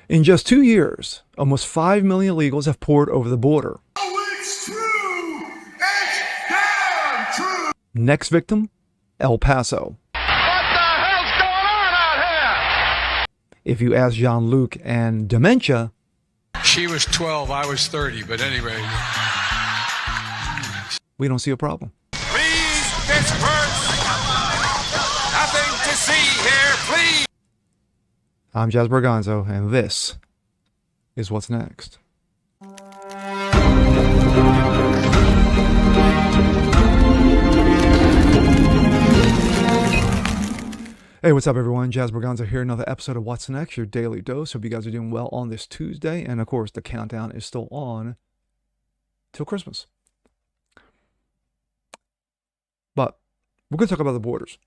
In just 2 years, almost 5 million illegals have poured over the border. Oh, it's true! It's damn true! Next victim, El Paso. What the hell's going on out here? If you ask Jean-Luc and Dementia, she was 12, I was 30, but anyway. we don't see a problem. Please disperse! Nothing to see here, please! I'm Jazz Berganzo, and this is What's Next. Hey, what's up, everyone? Jazz Berganzo here. Another episode of What's Next, your daily dose. Hope you guys are doing well on this Tuesday. And, of course, the countdown is still on till Christmas. But we're going to talk about the borders.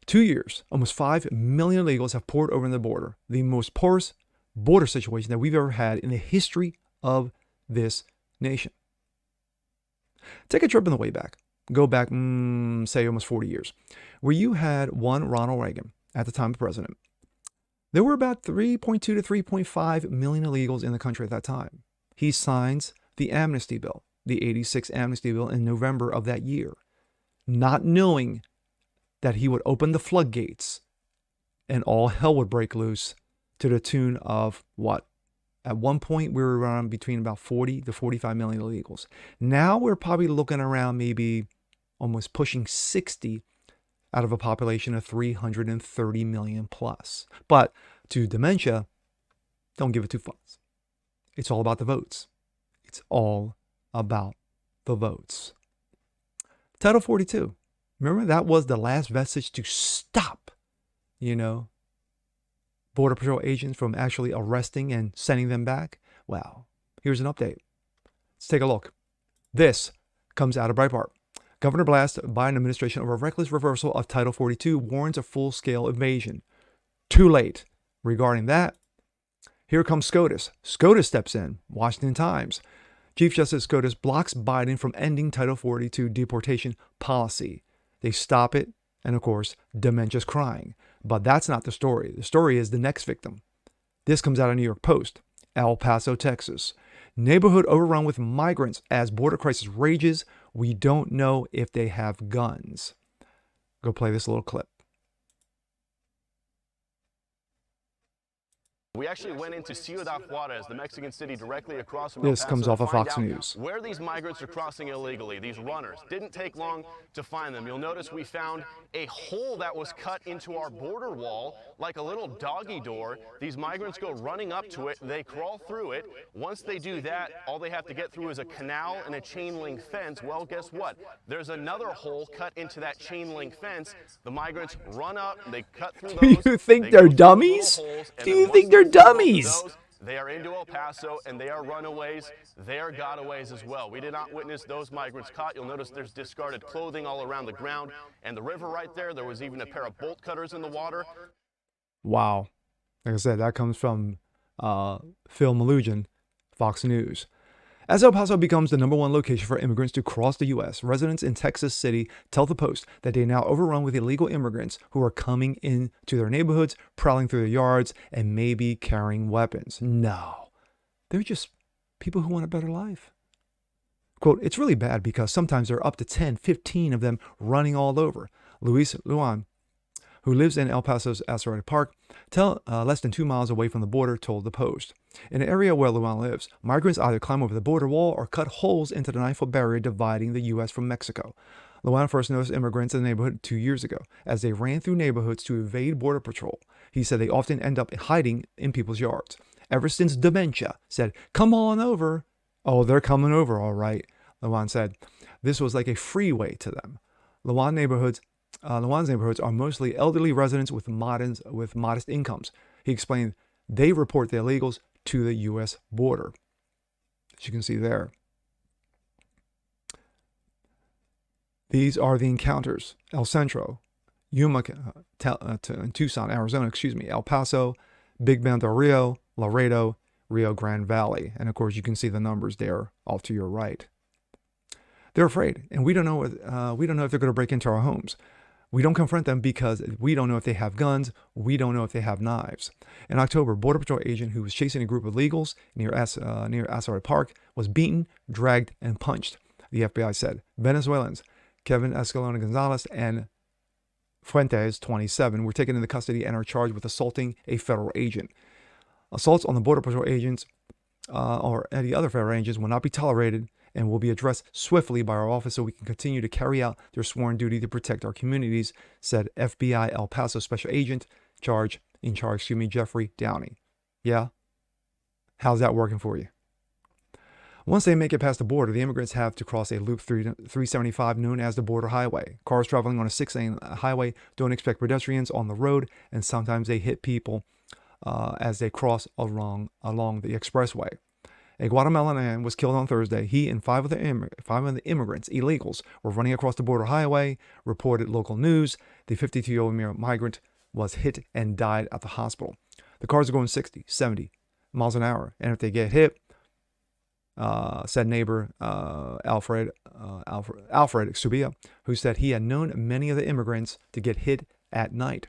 2 years, almost 5 million illegals have poured over the border, the most porous border situation that we've ever had in the history of this nation. Take a trip on the way back. Go back, say, almost 40 years, where you had one Ronald Reagan at the time of president. There were about 3.2 to 3.5 million illegals in the country at that time. He signs the amnesty bill, the 86 amnesty bill, in November of that year, not knowing that he would open the floodgates and all hell would break loose to the tune of what? At one point, we were around between about 40 to 45 million illegals. Now we're probably looking around maybe almost pushing 60 out of a population of 330 million plus. But to Dementia, don't give it two fucks. It's all about the votes. It's all about the votes. Title 42. Remember, that was the last vestige to stop, Border Patrol agents from actually arresting and sending them back. Well, here's an update. Let's take a look. This comes out of Breitbart. Governor blasts Biden administration over a reckless reversal of Title 42, warns of full-scale invasion. Too late. Regarding that, here comes SCOTUS. SCOTUS steps in. Washington Times. Chief Justice SCOTUS blocks Biden from ending Title 42 deportation policy. They stop it, and of course, Dementia's crying. But that's not the story. The story is the next victim. This comes out of New York Post. El Paso, Texas. Neighborhood overrun with migrants as border crisis rages. We don't know if they have guns. Go play this little clip. We actually went into Ciudad Juarez, the Mexican city directly across from El This Paso, comes off to of find Fox out News. where these migrants are crossing illegally, these runners. Didn't take long to find them. You'll notice we found a hole that was cut into our border wall, like a little doggy door. These migrants go running up to it, they crawl through it. Once they do that, all they have to get through is a canal and a chain link fence. Well, guess what? There's another hole cut into that chain link fence. The migrants run up, they cut through those. Do you think they're dummies? Do you think they're dummies? They are into El Paso, and they are runaways. They are gotaways as well. We did not witness those migrants caught. You'll notice there's discarded clothing all around the ground. And the river right there, there was even a pair of bolt cutters in the water. Wow. Like I said, that comes from Phil Malugin, Fox News. As El Paso becomes the #1 location for immigrants to cross the U.S., residents in Texas City tell the Post that they are now overrun with illegal immigrants who are coming into their neighborhoods, prowling through their yards, and maybe carrying weapons. No, they're just people who want a better life. Quote, it's really bad because sometimes there are up to 10, 15 of them running all over. Luis Luan, who lives in El Paso's Asteroid Park, less than 2 miles away from the border, told the Post. In the area where Luan lives, migrants either climb over the border wall or cut holes into the 9-foot barrier dividing the U.S. from Mexico. Luan first noticed immigrants in the neighborhood 2 years ago as they ran through neighborhoods to evade Border Patrol. He said they often end up hiding in people's yards. Ever since Dementia said, come on over. Oh, they're coming over, all right, Luan said. This was like a freeway to them. Luan's neighborhoods are mostly elderly residents with modest incomes. He explained they report the illegals to the U.S. border. As you can see there. These are the encounters. El Centro, Yuma, Tucson, Arizona, El Paso, Big Bend del Rio, Laredo, Rio Grande Valley. And of course, you can see the numbers there off to your right. They're afraid, and we don't know if they're going to break into our homes. We don't confront them because we don't know if they have guns. We don't know if they have knives. In October, Border Patrol agent who was chasing a group of illegals near Asari Park was beaten, dragged, and punched, the FBI said. Venezuelans Kevin Escalona Gonzalez and Fuentes, 27, were taken into custody and are charged with assaulting a federal agent. Assaults on the Border Patrol agents or any other federal agents will not be tolerated and will be addressed swiftly by our office so we can continue to carry out their sworn duty to protect our communities, said FBI El Paso Special Agent in charge, Jeffrey Downey. Yeah? How's that working for you? Once they make it past the border, the immigrants have to cross a Loop 375 known as the Border Highway. Cars traveling on a 6-lane highway don't expect pedestrians on the road, and sometimes they hit people as they cross along the expressway. A Guatemalan man was killed on Thursday. He and five of the immigrants, illegals, were running across the border highway, reported local news. The 52-year-old migrant was hit and died at the hospital. The cars are going 60, 70 miles an hour, and if they get hit, said neighbor Alfred Subia, who said he had known many of the immigrants to get hit at night.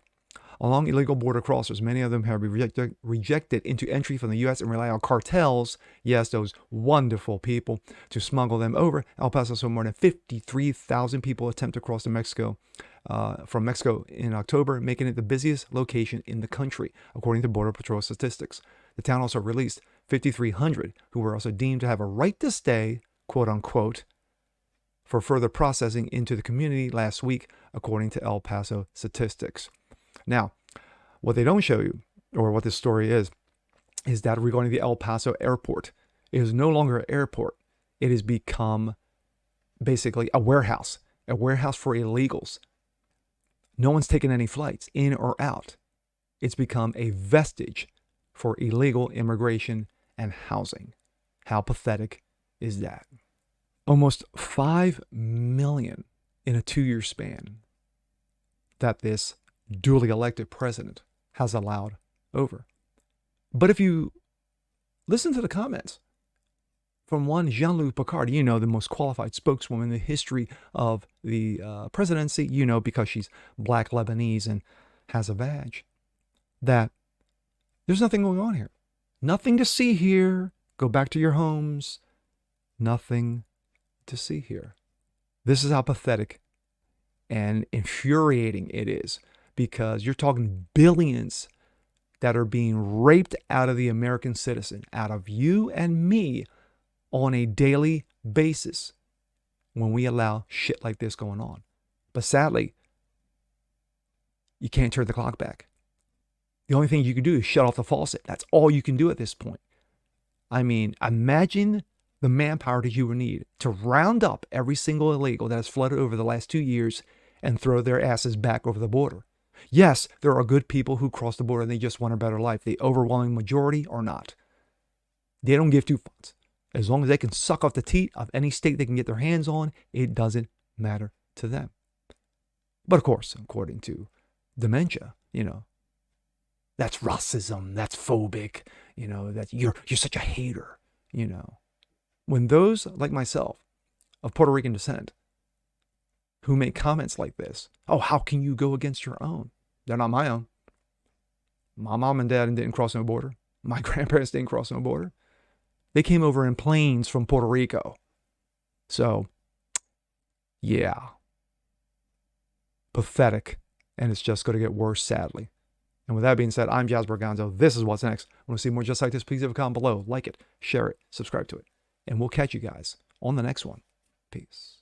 Along illegal border crossers, many of them have been rejected into entry from the U.S. and rely on cartels, yes, those wonderful people, to smuggle them over. El Paso saw more than 53,000 people attempt to cross from Mexico in October, making it the busiest location in the country, according to Border Patrol statistics. The town also released 5,300 who were also deemed to have a right to stay, quote unquote, for further processing into the community last week, according to El Paso statistics. Now, what they don't show you, or what this story is that regarding the El Paso airport, it is no longer an airport. It has become basically a warehouse for illegals. No one's taken any flights in or out. It's become a vestige for illegal immigration and housing. How pathetic is that? Almost 5 million in a 2-year span that this duly elected president has allowed over. But if you listen to the comments from one Jean-Luc Picard, you know, the most qualified spokeswoman in the history of the presidency, you know, because she's black Lebanese and has a badge, that there's nothing going on here. Nothing to see here. Go back to your homes. Nothing to see here. This is how pathetic and infuriating it is, because you're talking billions that are being raped out of the American citizen, out of you and me on a daily basis when we allow shit like this going on. But sadly, you can't turn the clock back. The only thing you can do is shut off the faucet. That's all you can do at this point. I mean, imagine the manpower that you would need to round up every single illegal that has flooded over the last 2 years and throw their asses back over the border. Yes, there are good people who cross the border and they just want a better life. The overwhelming majority are not. They don't give two fucks. As long as they can suck off the teat of any state they can get their hands on, it doesn't matter to them. But of course, according to Dementia, you know, that's racism, that's phobic, you know, that you're such a hater, you know. When those like myself of Puerto Rican descent who make comments like this, oh, how can you go against your own? They're not my own. My mom and dad didn't cross no border. My grandparents didn't cross no border. They came over in planes from Puerto Rico. So, yeah. Pathetic. And it's just going to get worse, sadly. And with that being said, I'm Jasper Gonzo. This is What's Next. Want to see more just like this? Please leave a comment below. Like it, share it, subscribe to it. And we'll catch you guys on the next one. Peace.